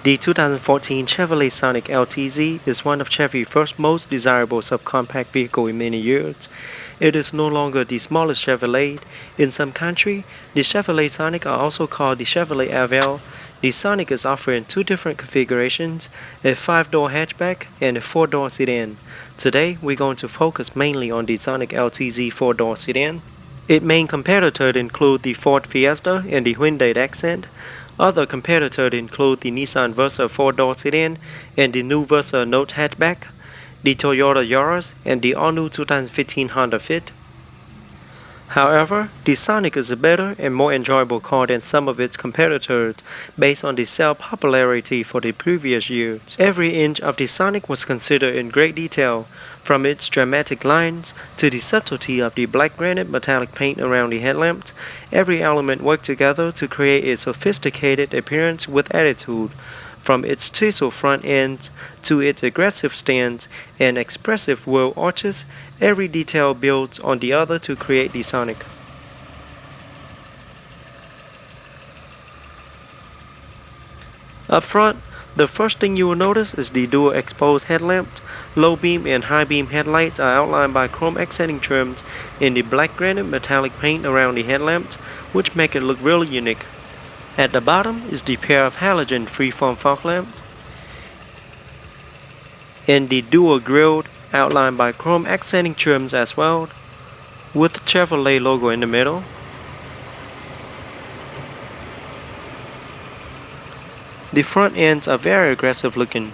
The 2014 Chevrolet Sonic LTZ is one of Chevy's first most desirable subcompact vehicle in many years. It is no longer the smallest Chevrolet. In some countries, the Chevrolet Sonic are also called the Chevrolet Aveo. The Sonic is offered in two different configurations, a 5-door hatchback and a 4-door sedan. Today, we're going to focus mainly on the Sonic LTZ 4-door sedan. Its main competitors include the Ford Fiesta and the Hyundai Accent. Other competitors include the Nissan Versa 4-door sedan and the new Versa Note hatchback, the Toyota Yaris, and the all-new 2015 Honda Fit. However, the Sonic is a better and more enjoyable car than some of its competitors based on the sales popularity for the previous years. Every inch of the Sonic was considered in great detail, from its dramatic lines to the subtlety of the black granite metallic paint around the headlamps. Every element worked together to create a sophisticated appearance with attitude. From its chiseled front ends to its aggressive stance and expressive wheel arches, every detail builds on the other to create the Sonic. Up front, the first thing you will notice is the dual exposed headlamps. Low beam and high beam headlights are outlined by chrome accenting trims in the black granite metallic paint around the headlamps, which make it look really unique. At the bottom is the pair of halogen freeform fog lamps and the dual grille outlined by chrome accenting trims as well, with the Chevrolet logo in the middle. The front ends are very aggressive looking.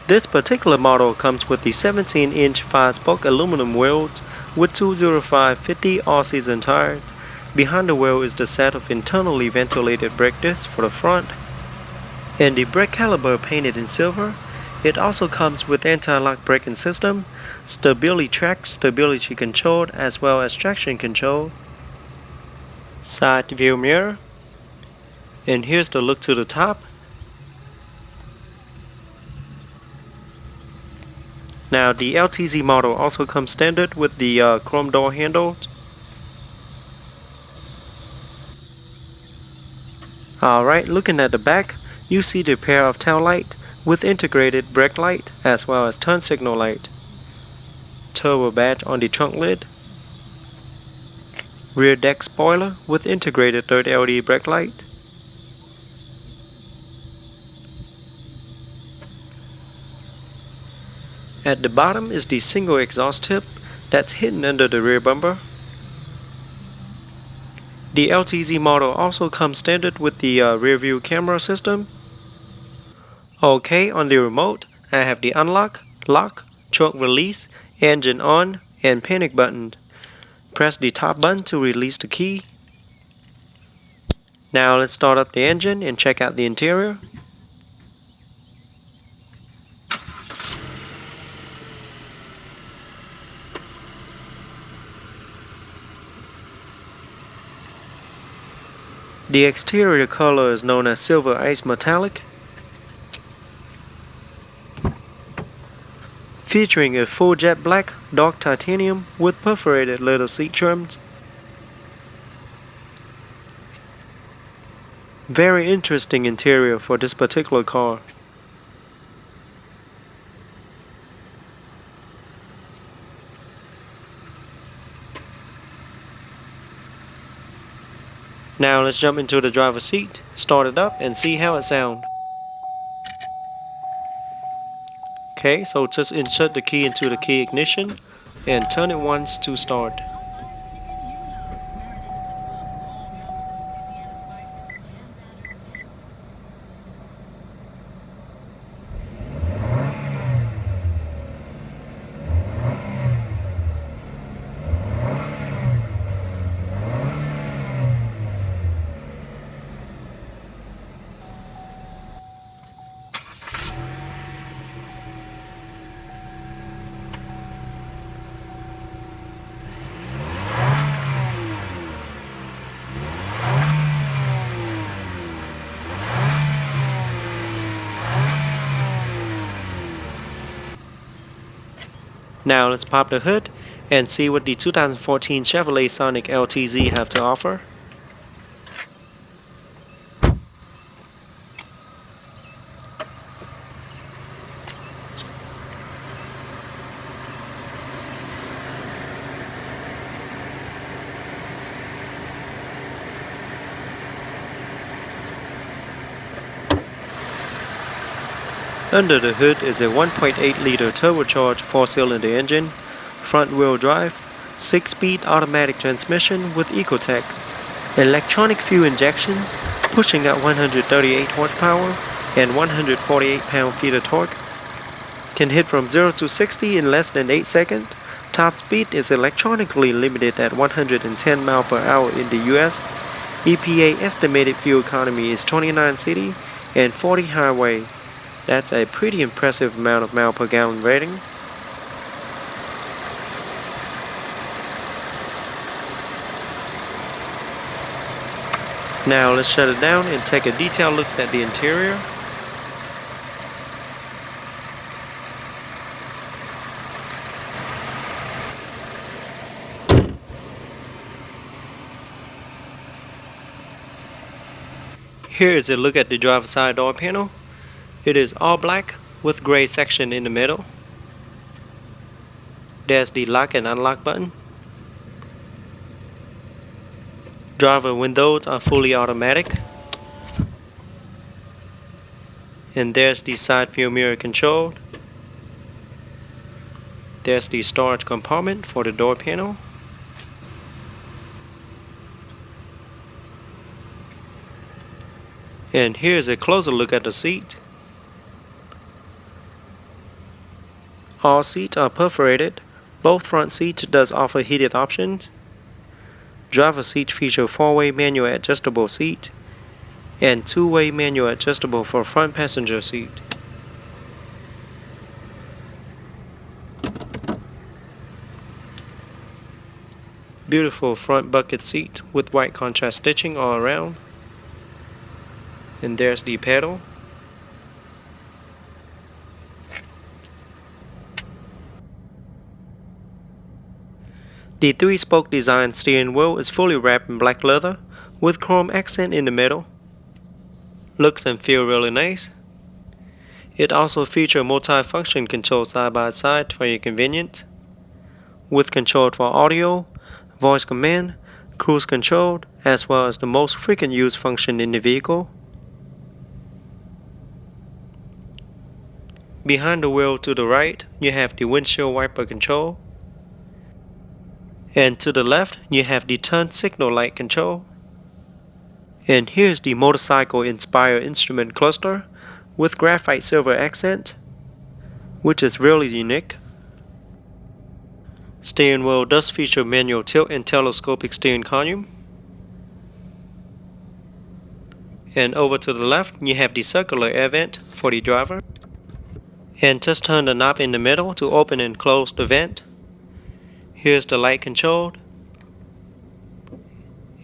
This particular model comes with the 17-inch 5-spoke aluminum wheels with 205/50 all-season tires. Behind the wheel is the set of internally ventilated brake discs for the front, and the brake caliper painted in silver. It also comes with anti-lock braking system, stability track, stability control, as well as traction control, side view mirror, and here's the look to the top. Now the LTZ model also comes standard with the chrome door handles. Alright, looking at the back, you see the pair of tail light with integrated brake light as well as turn signal light. Turbo badge on the trunk lid. Rear deck spoiler with integrated third LED brake light. At the bottom is the single exhaust tip that's hidden under the rear bumper. The LTZ model also comes standard with the rear view camera system. Okay, on the remote, I have the unlock, lock, trunk release, engine on, and panic button. Press the top button to release the key. Now let's start up the engine and check out the interior. The exterior color is known as Silver Ice Metallic, featuring a full jet black dark titanium with perforated leather seat trims. Very interesting interior for this particular car. Now let's jump into the driver's seat, start it up, and see how it sounds. Okay, so just insert the key into the key ignition and turn it once to start. Now let's pop the hood and see what the 2014 Chevrolet Sonic LTZ have to offer. Under the hood is a 1.8-liter turbocharged 4-cylinder engine, front-wheel drive, 6-speed automatic transmission with Ecotec, electronic fuel injections, pushing out 138 horsepower and 148 pound-feet of torque, can hit from 0 to 60 in less than 8 seconds. Top speed is electronically limited at 110 miles per hour in the US. EPA estimated fuel economy is 29 city and 40 highway. That's a pretty impressive amount of mile per gallon rating. Now let's shut it down and take a detailed look at the interior. Here is a look at the driver's side door panel. It is all black with gray section in the middle. There's the lock and unlock button. Driver windows are fully automatic. And there's the side view mirror control. There's the storage compartment for the door panel. And here's a closer look at the seat. All seats are perforated. Both front seats does offer heated options. Driver seat feature 4-way manual adjustable seat and 2-way manual adjustable for front passenger seat. Beautiful front bucket seat with white contrast stitching all around. And there's the pedal. The 3-spoke design steering wheel is fully wrapped in black leather with chrome accent in the middle. Looks and feel really nice. It also features multi-function control side by side for your convenience, with control for audio, voice command, cruise control, as well as the most frequent used function in the vehicle. Behind the wheel to the right, you have the windshield wiper control. And to the left, you have the turn signal light control. And here's the motorcycle-inspired instrument cluster with graphite silver accent, which is really unique. Steering wheel does feature manual tilt and telescopic steering column. And over to the left, you have the circular air vent for the driver. And just turn the knob in the middle to open and close the vent. Here's the light control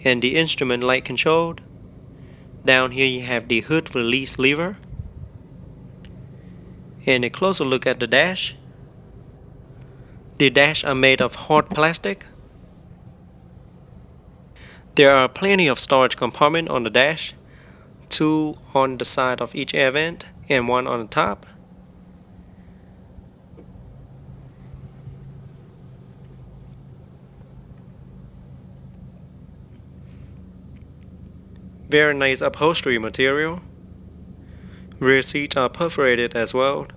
and the instrument light control. Down here you have the hood release lever. And a closer look at the dash. The dash are made of hard plastic. There are plenty of storage compartments on the dash, 2 on the side of each air vent and 1 on the top. Very nice upholstery material. Rear seats are perforated as well.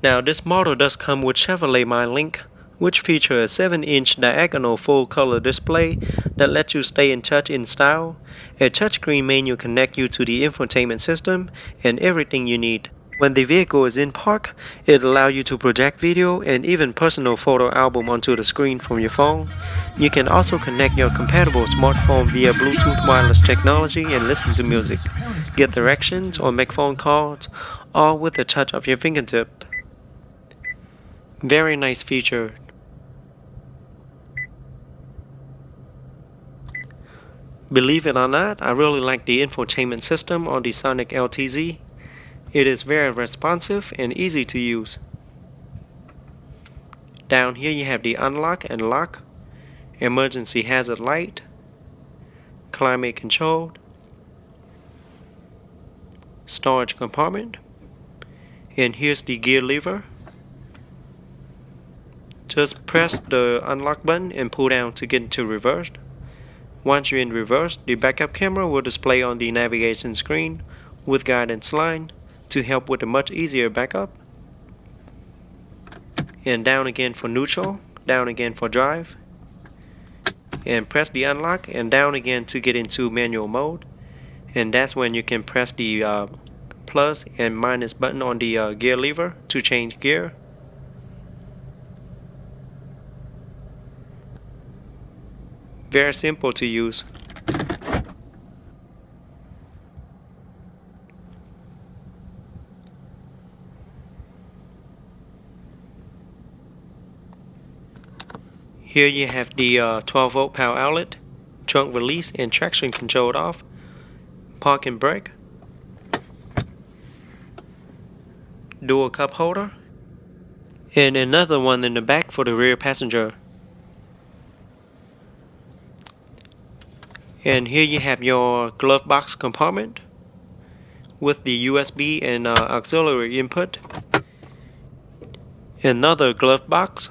Now this model does come with Chevrolet MyLink, which features a 7-inch diagonal full-color display that lets you stay in touch in style. A touchscreen menu connects you to the infotainment system and everything you need. When the vehicle is in park, it allows you to project video and even personal photo album onto the screen from your phone. You can also connect your compatible smartphone via Bluetooth wireless technology and listen to music, get directions, or make phone calls, all with the touch of your fingertip. Very nice feature. Believe it or not, I really like the infotainment system on the Sonic LTZ. It is very responsive and easy to use. Down here you have the unlock and lock, emergency hazard light, climate control, storage compartment, and here's the gear lever. Just press the unlock button and pull down to get into reverse. Once you're in reverse, the backup camera will display on the navigation screen with guidance line to help with a much easier backup. And down again for neutral, down again for drive, and press the unlock and down again to get into manual mode. And that's when you can press the plus and minus button on the gear lever to change gear. Very simple to use. Here you have the 12-volt power outlet, trunk release and traction control off, park and brake, dual cup holder, and another one in the back for the rear passenger. And here you have your glove box compartment with the USB and auxiliary input. Another glove box,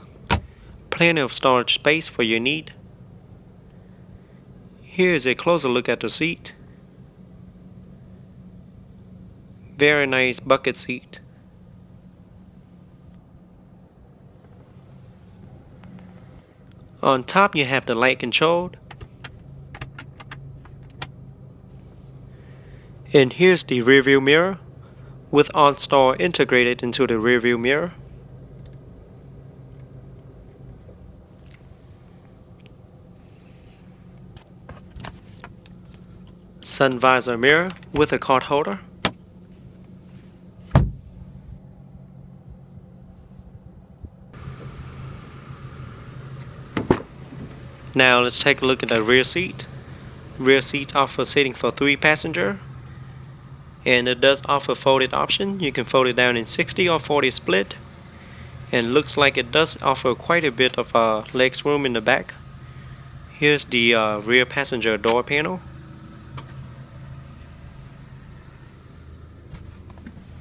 plenty of storage space for your need. Here's a closer look at the seat. Very nice bucket seat. On top you have the light control. And here's the rear view mirror with OnStar integrated into the rear view mirror. Sun visor mirror with a card holder. Now let's take a look at the rear seat. Rear seat offers seating for 3 passengers. And it does offer folded option. You can fold it down in 60 or 40 split. And looks like it does offer quite a bit of leg room in the back. Here's the rear passenger door panel.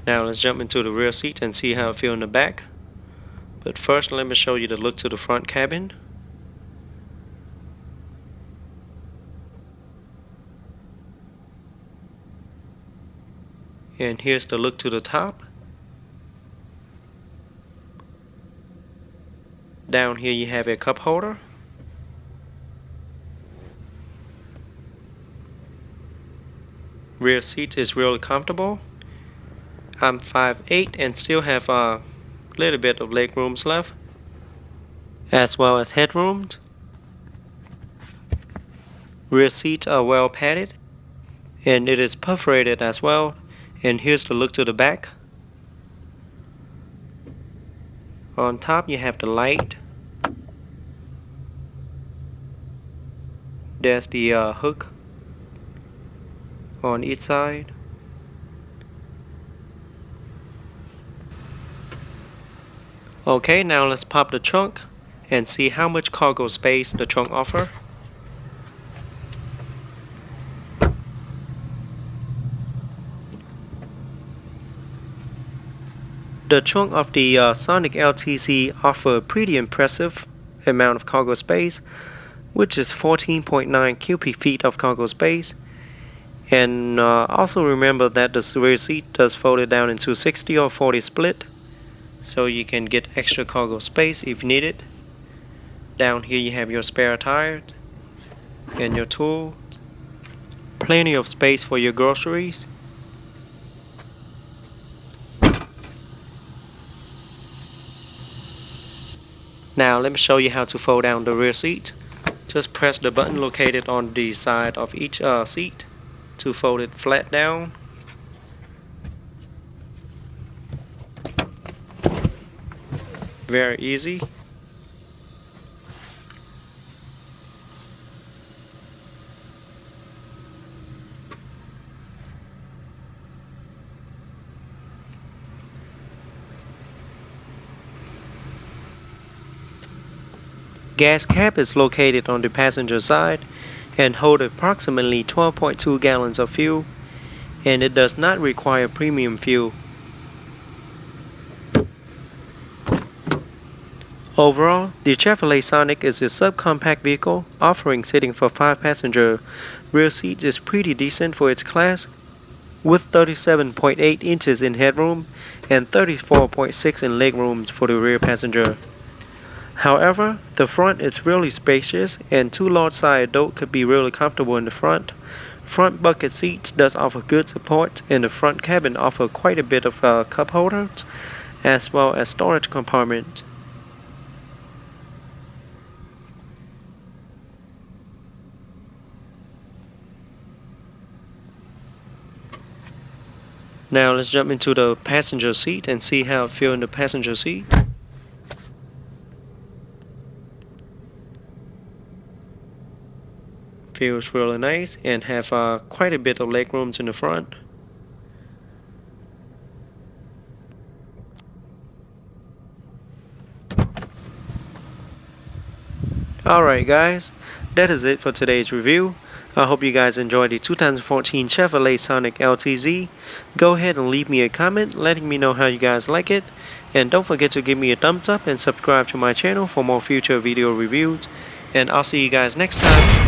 Now let's jump into the rear seat and see how it feels in the back. But first let me show you the look to the front cabin. And here's the look to the top. Down here you have a cup holder. Rear seat is really comfortable. I'm 5'8" and still have a little bit of leg rooms left, as well as headrooms. Rear seats are well padded and it is perforated as well. And here's the look to the back. On top you have the light. There's the hook on each side. Okay, now let's pop the trunk and see how much cargo space the trunk offers. The trunk of the Sonic LTZ offers a pretty impressive amount of cargo space, which is 14.9 cubic feet of cargo space. And also remember that the rear seat does fold it down into 60 or 40 split, so you can get extra cargo space if needed. Down here you have your spare tires and your tool. Plenty of space for your groceries. Now let me show you how to fold down the rear seat. Just press the button located on the side of each seat to fold it flat down. Very easy. Gas cap is located on the passenger side and hold approximately 12.2 gallons of fuel, and it does not require premium fuel. Overall, the Chevrolet Sonic is a subcompact vehicle offering seating for 5 passengers. Rear seat is pretty decent for its class, with 37.8 inches in headroom and 34.6 in legroom for the rear passenger. However, the front is really spacious and 2 large-sized adults could be really comfortable in the front. Front bucket seats does offer good support, and the front cabin offers quite a bit of cup holders as well as storage compartment. Now let's jump into the passenger seat and see how it feels in the passenger seat. Feels really nice and have quite a bit of leg rooms in the front. Alright guys, that is it for today's review. I hope you guys enjoyed the 2014 Chevrolet Sonic LTZ. Go ahead and leave me a comment letting me know how you guys like it. And don't forget to give me a thumbs up and subscribe to my channel for more future video reviews. And I'll see you guys next time.